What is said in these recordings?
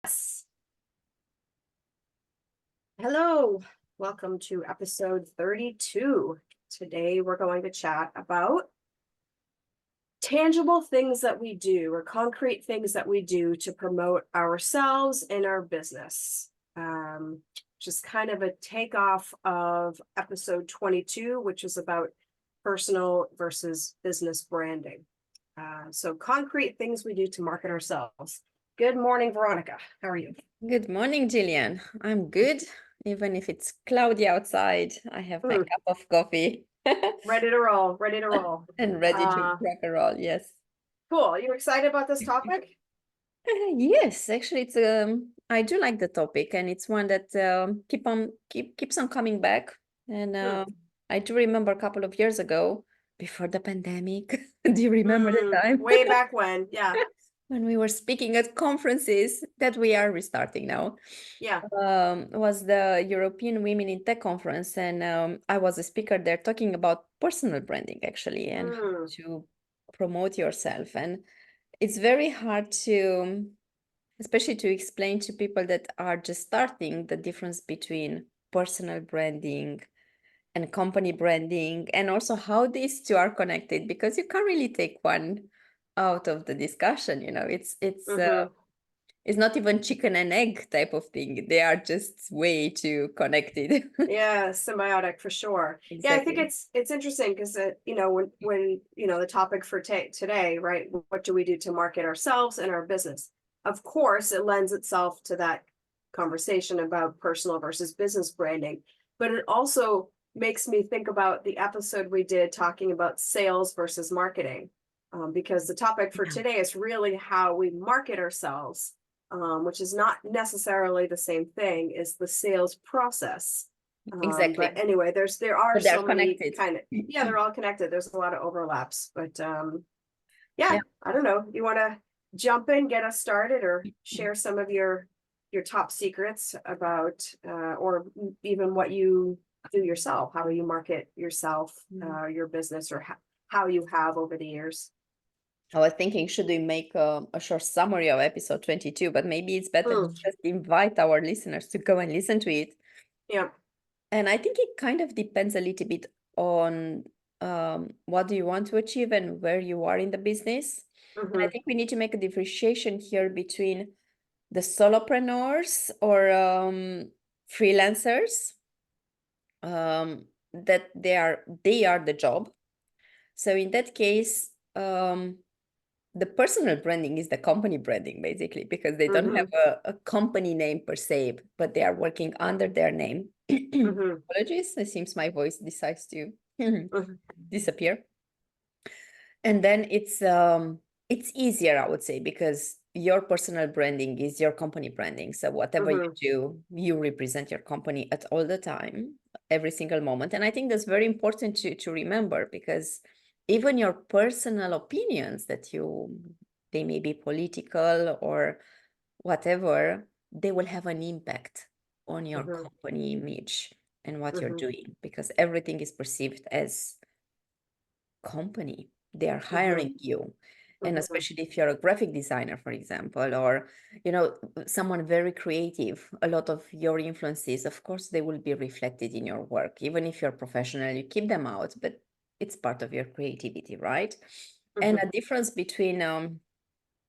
Yes. Hello, welcome to episode 32. Today we're going to chat about tangible things that we do or concrete things that we do to promote ourselves and our business. Just kind of a takeoff of episode 22, which is about personal versus business branding. So concrete things we do to market ourselves. Good morning, Veronica. How are you? Good morning, Jillian. I'm good, even if it's cloudy outside. I have my cup of coffee Ready to roll, ready to roll. and ready to crack a roll. Yes. Cool. You excited about this topic? Yes, actually, it's I do like the topic, and it's one that keeps on coming back. And I do remember a couple of years ago, before the pandemic. Do you remember the time? Way back when, yeah. When we were speaking at conferences that we are restarting now. Yeah. Was the European Women in Tech conference, and I was a speaker there talking about personal branding actually, and how to promote yourself. And it's very hard to, especially to explain to people that are just starting, the difference between personal branding and company branding, and also how these two are connected, because you can't really take one out of the discussion. It's not even chicken and egg type of thing. They are just way too connected. Yeah, symbiotic for sure. Yeah, I think Exactly. it's interesting because when the topic for today, right? What do we do to market ourselves and our business? Of course, it lends itself to that conversation about personal versus business branding, but it also makes me think about the episode we did talking about sales versus marketing, because the topic for today is really how we market ourselves, which is not necessarily the same thing as the sales process. Exactly. But anyway, there are But they're so many connected. kind of, yeah, they're all connected. There's a lot of overlaps, but yeah, I don't know. You want to jump in, get us started, or share some of your top secrets about, or even what you do yourself? How do you market yourself, your business, or how you have over the years? I was thinking, should we make a short summary of episode 22? But maybe it's better to just invite our listeners to go and listen to it. Yeah. And I think it kind of depends a little bit on what do you want to achieve and where you are in the business. And I think we need to make a differentiation here between the solopreneurs or freelancers, that they are the job. So in that case, the personal branding is the company branding, basically, because they don't have a company name per se, but they are working under their name. Apologies, it seems my voice decides to disappear. And then it's easier, I would say, because your personal branding is your company branding. So whatever you do, you represent your company at all the time, every single moment. And I think that's very important to remember, because even your personal opinions they may be political or whatever, they will have an impact on your company image and what you're doing, because everything is perceived as company. They are hiring you. And especially if you're a graphic designer, for example, or someone very creative, a lot of your influences, of course, they will be reflected in your work. Even if you're professional, you keep them out, but it's part of your creativity, right? And a difference between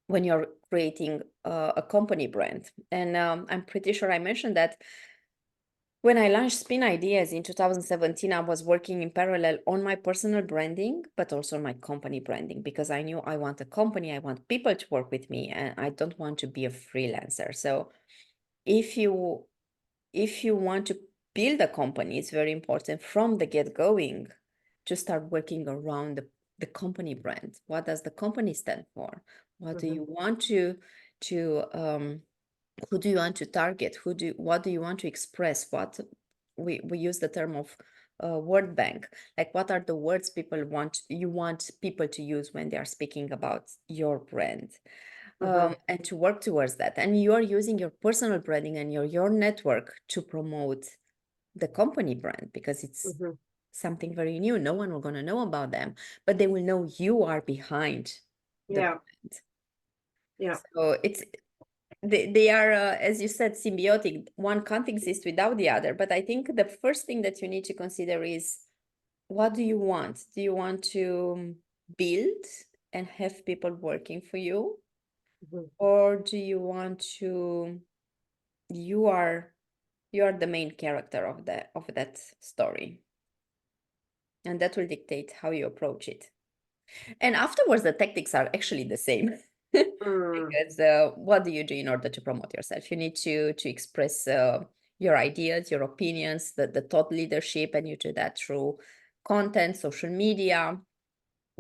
when you're creating a company brand. And I'm pretty sure I mentioned that when I launched Spin Ideas in 2017, I was working in parallel on my personal branding, but also my company branding, because I knew I want a company, I want people to work with me, and I don't want to be a freelancer. So if you want to build a company, it's very important from the get-going to start working around the company brand. What does the company stand for? What do you want to who do you want to target? What do you want to express? What we use the term of word bank. Like, what are the words you want people to use when they are speaking about your brand? And to work towards that. And you are using your personal branding and your network to promote the company brand, because it's something very new. No one will going to know about them, but they will know you are behind the brand. Yeah. So they are, as you said, symbiotic. One can't exist without the other. But I think the first thing that you need to consider is, what do you want? Do you want to build and have people working for you? Mhm. Or do you want to, you are the main character of that story? And that will dictate how you approach it. And afterwards, the tactics are actually the same. Mm, Because what do you do in order to promote yourself? You need to express your ideas, your opinions, the thought leadership, and you do that through content, social media,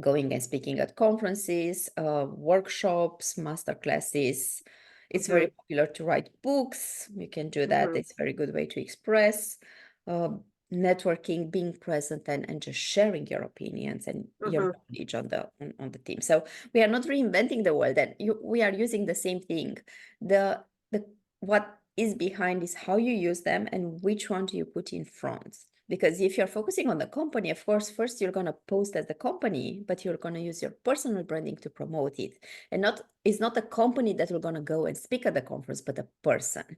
going and speaking at conferences, workshops, master classes. It's very mhm, popular to write books. You can do that. mhm, It's a very good way to express. Uh, Networking, being present, and just sharing your opinions and your mhm, knowledge on the team. So we are not reinventing the world, and we are using the same thing. The what is behind is how you use them and which one do you put in front. Because if you're focusing on the company, of course, first you're going to post as the company, but you're going to use your personal branding to promote it. And it's not a company that will going to go and speak at the conference, but a person.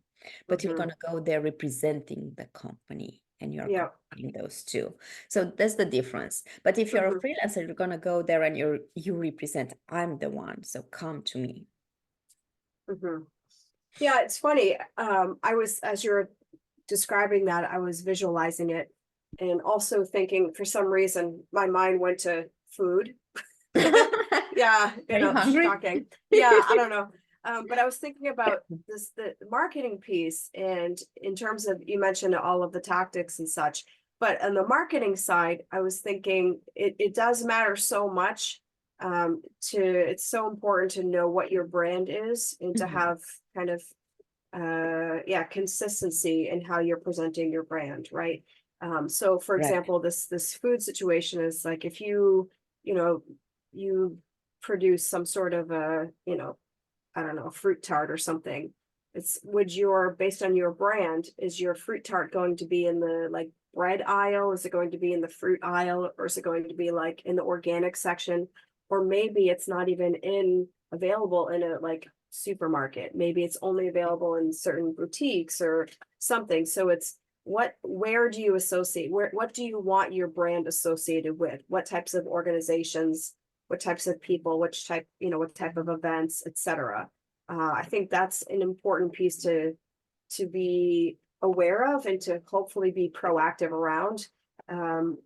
But you're going mhm. to go there representing the company and you're Yeah. combining those two. So that's the difference. But if you're a Mhm, freelancer, you're going to go there and you represent, I'm the one, so come to me. mhm. Yeah, it's funny. I was, as you're describing that, I was visualizing it and also thinking for some reason my mind went to food. Yeah, Are you hungry? shocking. Yeah, I don't know. But I was thinking about the marketing piece, and in terms of, you mentioned all of the tactics and such, but on the marketing side, I was thinking it does matter so much. It's so important to know what your brand is and to Mhm. have kind of yeah, consistency in how you're presenting your brand, right? So for Right. example, this food situation is like, if you know you produce some sort of a, I don't know, fruit tart or something, it's, would your, based on your brand, is your fruit tart going to be in the like bread aisle, is it going to be in the fruit aisle, or is it going to be like in the organic section, or maybe it's not even in available in a like supermarket, maybe it's only available in certain boutiques or something. So it's, where do you associate, what do you want your brand associated with, what types of organizations, what types of people, which type, what type of events, etc. I think that's an important piece to be aware of and to hopefully be proactive around.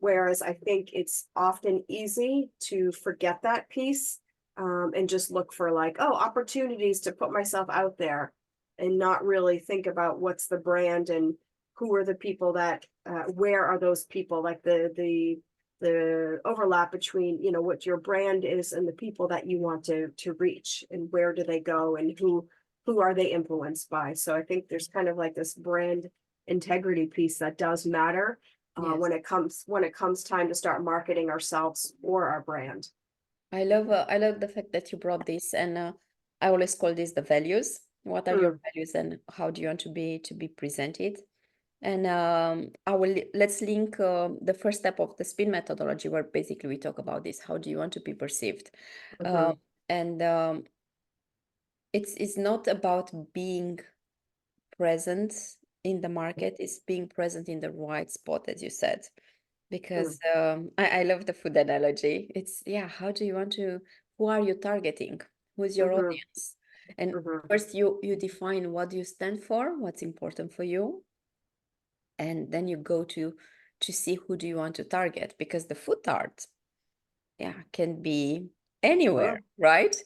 Whereas I think it's often easy to forget that piece, and just look for like, oh, opportunities to put myself out there, and not really think about what's the brand and who are the people that, where are those people, like the overlap between, what your brand is and the people that you want to reach, and where do they go, and who are they influenced by. So I think there's kind of like this brand integrity piece that does matter, Yes. when it comes time to start marketing ourselves or our brand. I love the fact that you brought this, and I always call this the values. What are your Mm, values, and how do you want to be presented? And let's link the first step of the spin methodology, where basically we talk about this. How do you want to be perceived? Um, mhm, and it's not about being present in the market; it's being present in the right spot, as you said. mm, Because I love the food analogy. It's, yeah, how do you want to, who are you targeting? Who's your mhm, audience? And mhm, first you define what you stand for, what's important for you, and then you go to see who do you want to target, because the food art, yeah, can be anywhere, mhm. right?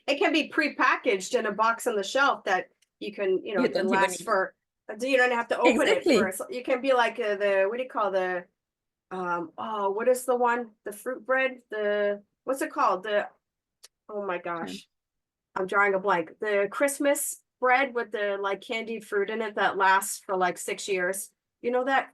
It can be pre-packaged in a box on the shelf that you can, You it can don't even last need, for, you don't have to open it for, exactly. you can be like, the, what do you call the, oh, what is the one, the fruit bread, the, what's it called, the, oh my Sure. gosh, I'm drawing a blank, the Christmas bread with the like candied fruit in it that lasts for like 6 years, that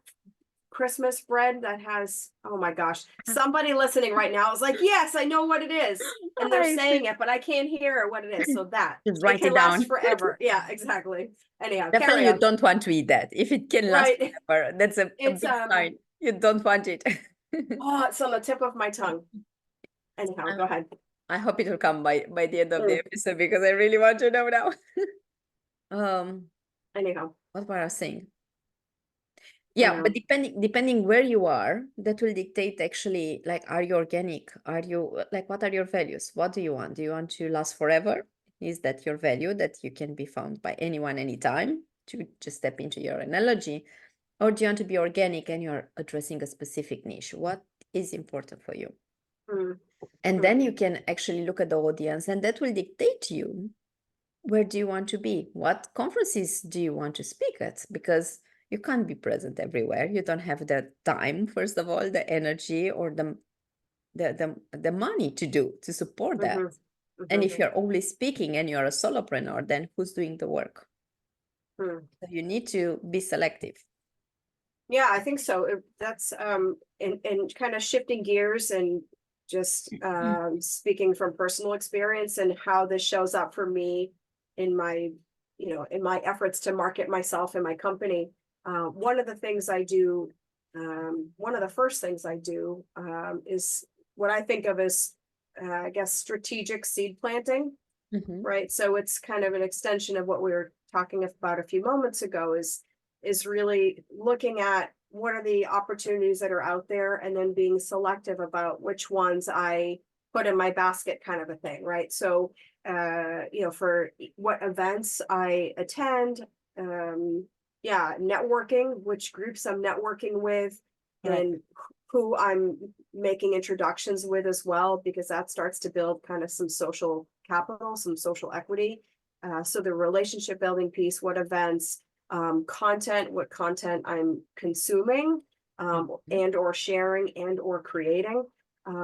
Christmas bread that has, oh my gosh, somebody listening right now is like, yes, I know what it is. And they're I saying see. it, but I can't hear what it is. So that Just it write it can last down. forever. Yeah, exactly. Anyhow, Definitely carry you on. don't want to eat that. If it can last Right. forever, that's a It's, big sign. You don't want it. oh, it's on the tip of my tongue. Anyhow, go ahead. I hope it will come by the end of the Mm. episode, because I really want to know now. Anyhow, what were I saying? I Yeah, know. but depending where you are, that will dictate actually, like, are you organic? Are you like, what are your values? What do you want? Do you want to last forever? Is that your value, that you can be found by anyone anytime, to just step into your analogy? Or do you want to be organic and you're addressing a specific niche? What is important for you? Mm, And mm, then you can actually look at the audience, and that will dictate to you, where do you want to be? What conferences do you want to speak at? Because you can't be present everywhere. You don't have the time, first of all, the energy, or the money to support that. mhm, And mhm, if you're only speaking and you're a solopreneur, then who's doing the work? mm. So you need to be selective. Yeah, I think so. That's and kind of shifting gears and just speaking from personal experience and how this shows up for me in my, in my efforts to market myself and my company. One of the things I do, one of the first things I do is what I think of as, I guess, strategic seed planting, Mhm. right? So it's kind of an extension of what we were talking about a few moments ago, is really looking at what are the opportunities that are out there and then being selective about which ones I put in my basket, kind of a thing, right? So for what events I attend, yeah, networking, which groups I'm networking with, Right. and who I'm making introductions with as well, because that starts to build kind of some social capital, some social equity. So the relationship building piece, what events, content, what content I'm consuming, Mhm. and or sharing and or creating.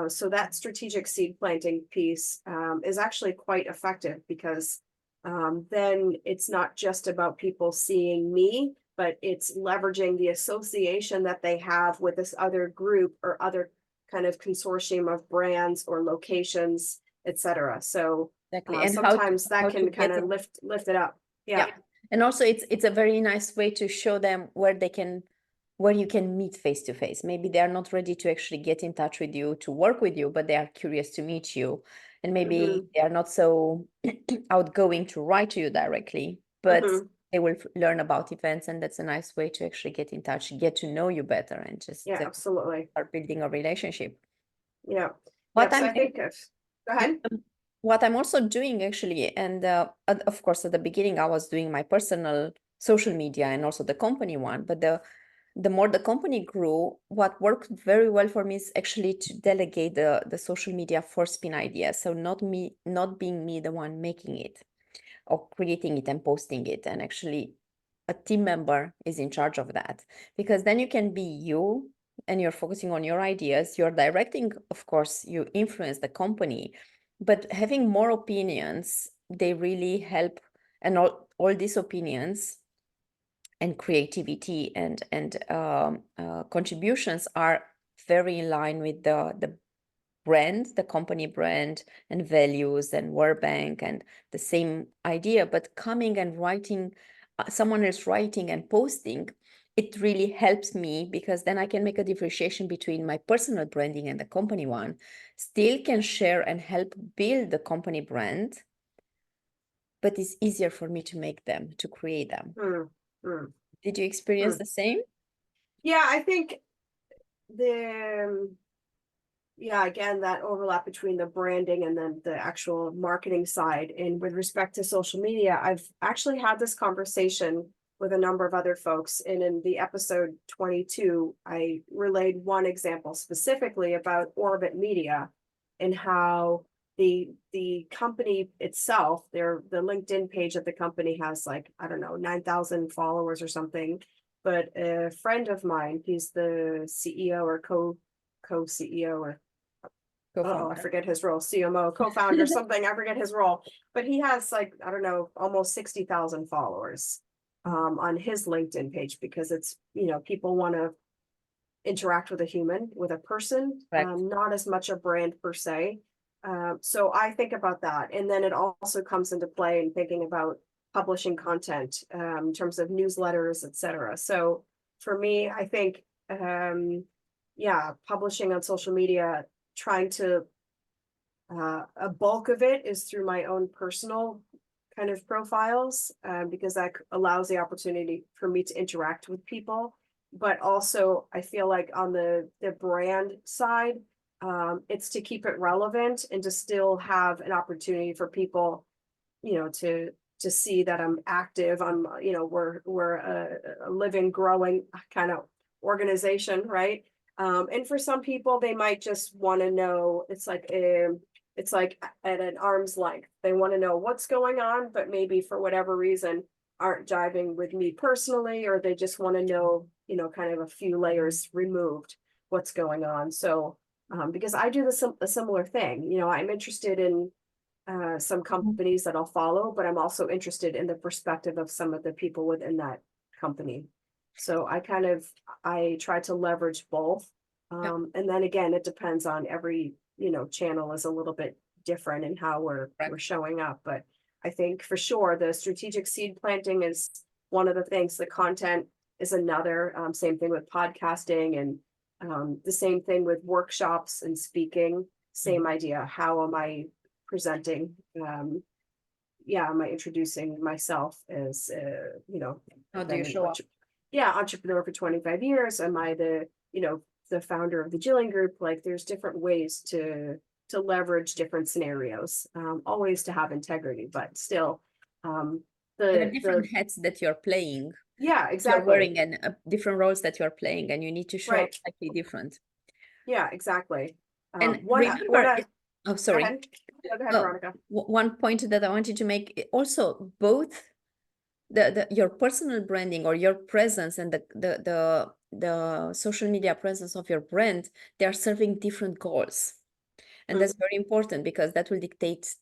So that strategic seed planting piece is actually quite effective, because then it's not just about people seeing me, but it's leveraging the association that they have with this other group or other kind of consortium of brands or locations, etc. So Exactly. And sometimes how that to can kind get of it. lift it up. Yeah. Yeah. And also it's a very nice way to show them where you can meet face to face. Maybe they are not ready to actually get in touch with you to work with you, but they are curious to meet you. And maybe Hmm. they are not so outgoing to write to you directly, but Hmm. they will learn about events, and that's a nice way to actually get in touch, get to know you better, and just Yeah, absolutely. start building a relationship. Yeah. What Yep. So I'm I think go ahead. what I'm also doing actually, and of course at the beginning I was doing my personal social media and also the company one, but the more the company grew, what worked very well for me is actually to delegate the social media for spin ideas. So not being me the one making it or creating it and posting it, and actually a team member is in charge of that, because then you can be you and you're focusing on your ideas, you're directing, of course you influence the company, but having more opinions, they really help. And all these opinions and creativity and contributions are very in line with the brand, the company brand and values and World Bank and the same idea. But coming and writing, someone else writing and posting, it really helps me, because then I can make a differentiation between my personal branding and the company one, still can share and help build the company brand, but it's easier for me to make them, to create them. Mm, mm, Did you experience mm. the same? Yeah, I think the yeah, again, that overlap between the branding and then the actual marketing side. And with respect to social media, I've actually had this conversation with a number of other folks. And in the episode 22, I relayed one example specifically about Orbit Media and how the company itself, the LinkedIn page of the company has, like, I don't know, 9,000 followers or something. But a friend of mine, he's the CEO or co-CEO, or I Co-founder. forget his role, CMO, co-founder, something, I forget his role, but he has, like, I don't know, almost 60,000 followers on his LinkedIn page, because it's, people want to interact with a human, with a person, Correct. not as much a brand per se. So I think about that. And then it also comes into play in thinking about publishing content in terms of newsletters, etc. So for me, I think, yeah, publishing on social media, trying to, a bulk of it is through my own personal kind of profiles, because that allows the opportunity for me to interact with people. But also I feel like on the brand side, it's to keep it relevant and to still have an opportunity for people, to see that I'm active. We're a living, growing kind of organization, right? And for some people, they might just want to know, it's like at an arm's length. They want to know what's going on, but maybe for whatever reason aren't jiving with me personally, or they just want to know, kind of a few layers removed, what's going on. So, because I do a similar thing, I'm interested in some companies that I'll follow, but I'm also interested in the perspective of some of the people within that company. So I try to leverage both. Yeah. And then again, it depends on every, channel is a little bit different in how we're showing up. But I think for sure the strategic seed planting is one of the things. The content is another. Same thing with podcasting, and the same thing with workshops and speaking. Same idea. How am I presenting? Am I introducing myself as How do you show up? Entrepreneur for 25 years? Am I the founder of the Jillian group? Like, there's different ways to leverage different scenarios, always to have integrity, but still, There are different hats that you're playing. Yeah, exactly. You're wearing and different roles that you're playing, and you need to show up slightly different. Yeah, exactly. And remember, oh, sorry. Go ahead, Veronica. One point that I wanted to make also, both your personal branding or your presence and the social media presence of your brand, they are serving different goals. And that's very important, because that will dictate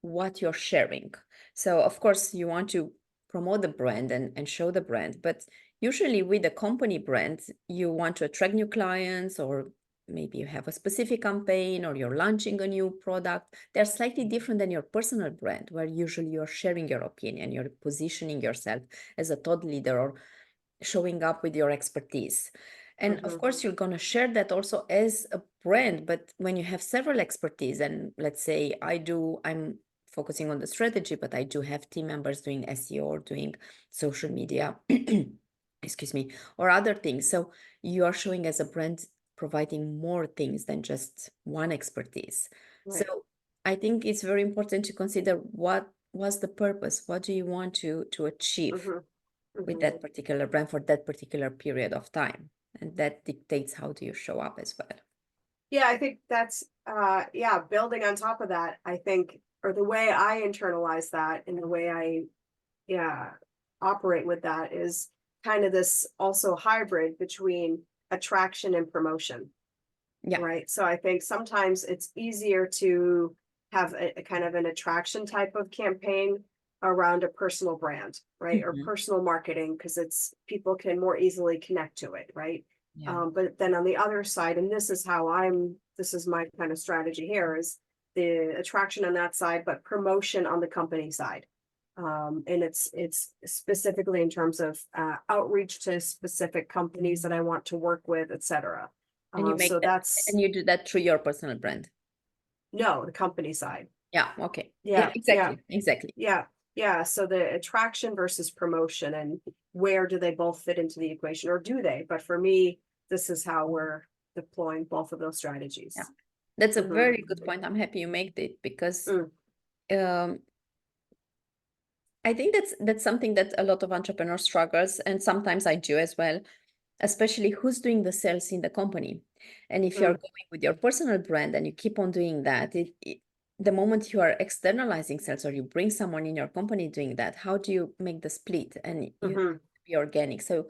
what you're sharing. So of course you want to promote the brand and show the brand, but usually with a company brand, you want to attract new clients, or maybe you have a specific campaign, or you're launching a new product. They're slightly different than your personal brand, where usually you're sharing your opinion, you're positioning yourself as a thought leader, or showing up with your expertise. And of course, you're going to share that also as a brand. But when you have several expertise, and let's say I'm focusing on the strategy, but I do have team members doing SEO or doing social media, excuse me, or other things. So you are showing as a brand, providing more things than just one expertise. Right. So I think it's very important to consider what was the purpose, what do you want to achieve with that particular brand for that particular period of time, and that dictates how do you show up as well. Yeah, I think that's building on top of that, I think, or the way I internalize that and the way I operate with that is kind of this also hybrid between attraction and promotion. Yeah. Right. So I think sometimes it's easier to have a kind of an attraction type of campaign around a personal brand, right? Or personal marketing, because people can more easily connect to it, right? Yeah. But then on the other side, and this is my kind of strategy here, is the attraction on that side, but promotion on the company side. And it's specifically in terms of outreach to specific companies that I want to work with, et cetera. And you make and you do that through your personal brand? No, the company side. Yeah. Okay. Yeah. Exactly. Yeah. So the attraction versus promotion, and where do they both fit into the equation, or do they? But for me, this is how we're deploying both of those strategies. Yeah. That's a very good point. I'm happy you made it, because I think that's something that a lot of entrepreneurs struggles, and sometimes I do as well, especially who's doing the sales in the company. And if you're going with your personal brand and you keep on doing that, the moment you are externalizing sales, or you bring someone in your company doing that, how do you make the split? And you have to be organic. So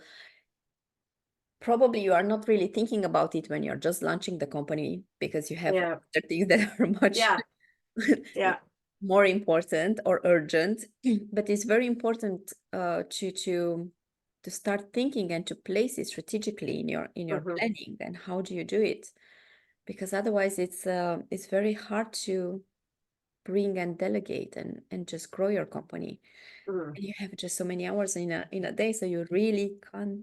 probably you are not really thinking about it when you're just launching the company, because you have other things that are much more important or urgent. But it's very important to start thinking and to place it strategically in your planning. And how do you do it? Because otherwise it's very hard to bring and delegate and just grow your company. And you have just so many hours in a day, so you really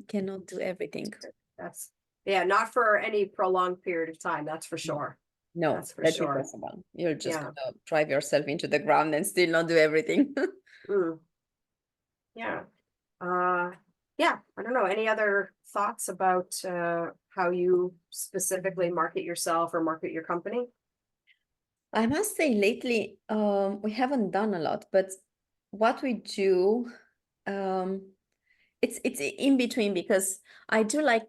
cannot do everything. That's not for any prolonged period of time, that's for sure. No, that's impossible. You'll just drive yourself into the ground and still not do everything. Mm. Yeah. Yeah, I don't know. Any other thoughts about how you specifically market yourself or market your company? I must say lately, we haven't done a lot, but what we do, um, it's in between because I do like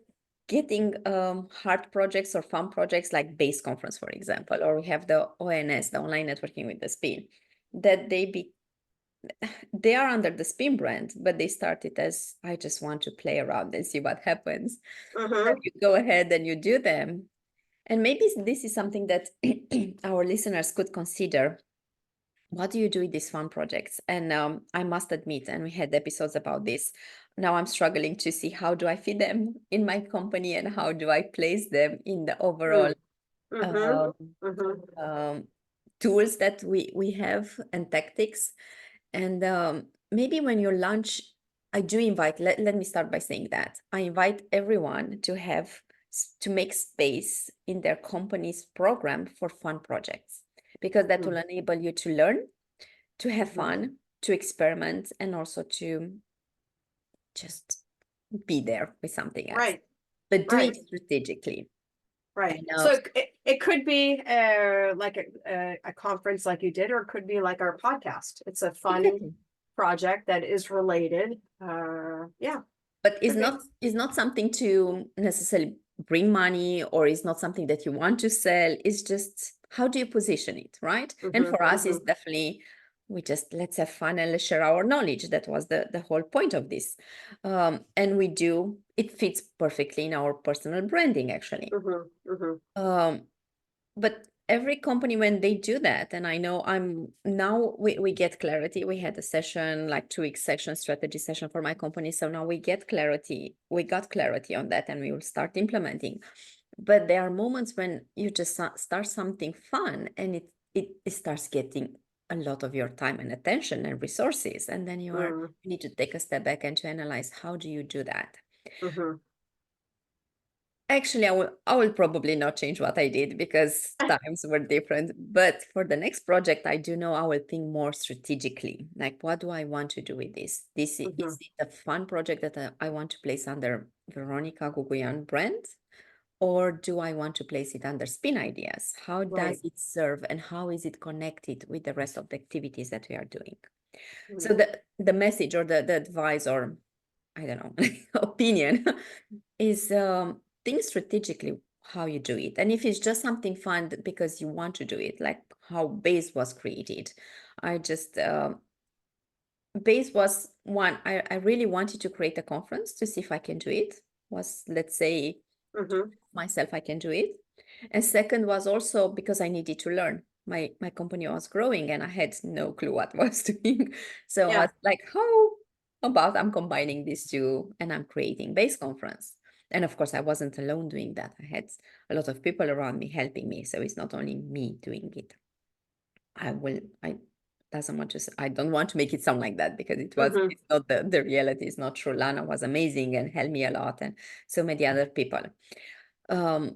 getting hard projects or fun projects like base conference, for example, or we have the ONS, the online networking with the spin, that they are under the spin brand, but they started as I just want to play around and see what happens. Mm-hmm. And you go ahead and you do them. And maybe this is something that our listeners could consider. What do you do with these fun projects? And I must admit, and we had episodes about this. Now I'm struggling to see how do I fit them in my company and how do I place them in the overall Mm-hmm. um, Mm-hmm. um, tools that we have and tactics. And maybe when you launch, I do invite, let me start by saying that I invite everyone to to make space in their company's program for fun projects, because that will enable you to learn, to have fun, to experiment, and also to just be there with something else, Right. but do it Right. strategically. Right. And So it could be like a conference like you did, or it could be like our podcast. It's a fun exactly. project that is related. Yeah, But could be. it's not something to necessarily bring money, or it's not something that you want to sell. It's just how do you position it, right? And Mm-hmm. for us, it's Mm-hmm. definitely we just let's have fun and let's share our knowledge. That was the whole point of this. And we do it fits perfectly in our personal branding, actually. Mm-hmm. Mm-hmm. But every company, when they do that, and I know I'm now we get clarity. We had a session, like 2 week session, strategy session for my company, so now we got clarity on that, and we will start implementing. But there are moments when you just start something fun, and it starts getting a lot of your time and attention and resources, and then you need to take a step back and to analyze how do you do that. Mm-hmm. Actually, I will probably not change what I did because times were different. But for the next project, I do know I will think more strategically. Like, what do I want to do with this? Mm-hmm. Is it a fun project that I want to place under Veronica Guguian brand? Or do I want to place it under Spin Ideas? How does Right. it serve and how is it connected with the rest of the activities that we are doing? So Mm-hmm. the message or the advice, or I don't know, opinion is think strategically how you do it. And if it's just something fun because you want to do it, like how Base was created, I just, Base was one, I really wanted to create a conference to see if I can do it. Was, let's say, Mm-hmm. myself, I can do it. And second was also because I needed to learn. My company was growing and I had no clue what I was doing. So I Yeah. was like, how about I'm combining these two and I'm creating Base Conference. And of course, I wasn't alone doing that. I had a lot of people around me helping me. So it's not only me doing it. I doesn't want to, I don't want to make it sound like that because Mm-hmm. it's not the reality is not true. Lana was amazing and helped me a lot and so many other people. Um,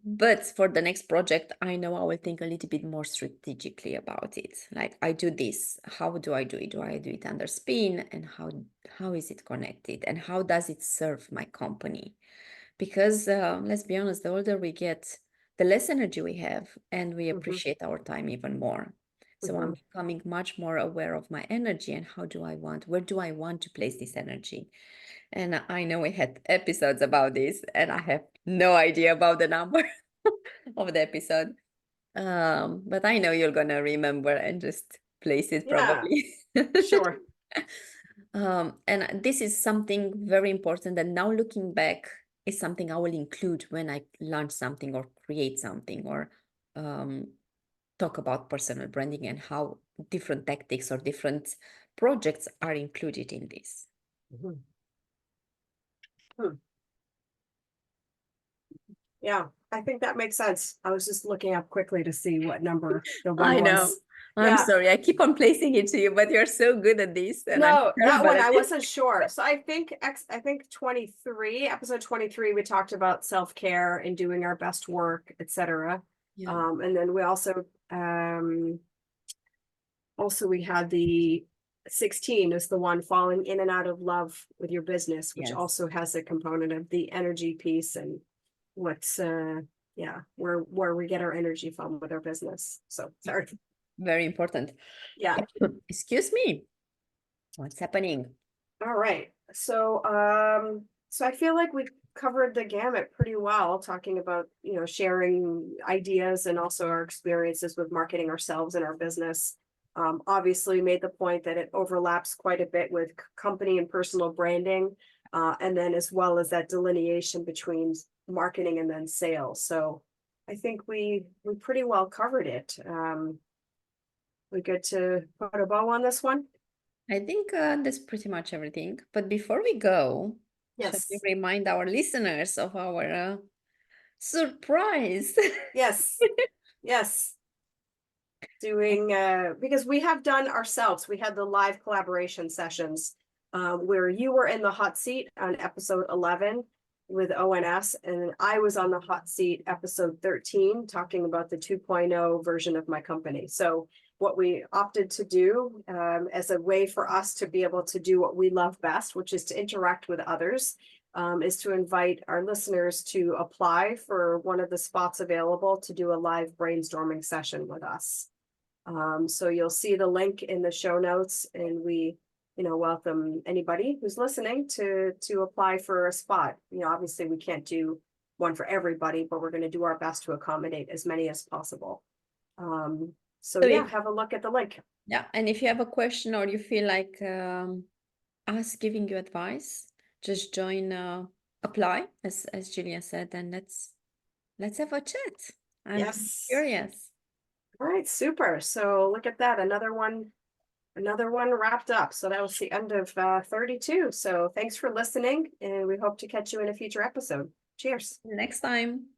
but for the next project, I know I will think a little bit more strategically about it. Like I do this, how do I do it? Do I do it under Spin? And how is it connected? And how does it serve my company? Because let's be honest, the older we get, the less energy we have, and we Mm-hmm. appreciate our time even more. So Mm-hmm. I'm becoming much more aware of my energy and where do I want to place this energy? And I know we had episodes about this, and I have no idea about the number of the episode. But I know you're gonna remember and just place it Yeah. probably. Sure. And this is something very important. And now looking back is something I will include when I launch something or create something or um, talk about personal branding and how different tactics or different projects are included in this. Mm-hmm. Hmm. Yeah, I think that makes sense. I was just looking up quickly to see what number the one I know. was. I'm Yeah. sorry. I keep on placing it to you, but you're so good at this, and I'm No, that terrible one at I it. wasn't sure. So I think 23, episode 23, we talked about self-care and doing our best work, etc. Yeah. And then we also Also, we had the 16 is the one falling in and out of love with your business, which Yes. also has a component of the energy piece and what's yeah, where we get our energy from with our business. So sorry. Very important. Yeah. Excuse me. What's happening? All right. So so I feel like we covered the gamut pretty well, talking about, sharing ideas and also our experiences with marketing ourselves and our business. Obviously made the point that it overlaps quite a bit with company and personal branding, and then as well as that delineation between marketing and then sales. So I think we pretty well covered it. We good to put a bow on this one? I think that's pretty much everything. But before we go, shall we Yes. remind our listeners of our surprise? Yes. Yes. Doing because we have done ourselves, we had the live collaboration sessions where you were in the hot seat on episode 11 with ONS, and I was on the hot seat episode 13 talking about the 2.0 version of my company. So what we opted to do as a way for us to be able to do what we love best, which is to interact with others, is to invite our listeners to apply for one of the spots available to do a live brainstorming session with us. So you'll see the link in the show notes, and we, welcome anybody who's listening to apply for a spot. Obviously we can't do one for everybody, but we're going to do our best to accommodate as many as possible. So yeah, have a look at the link. Yeah, and if you have a question or you feel like us giving you advice, just join, apply, as Jillian said, and let's have a chat. I'm curious. All right, super. So look at that, another one wrapped up. So that was the end of 32. So thanks for listening, and we hope to catch you in a future episode. Cheers. Next time.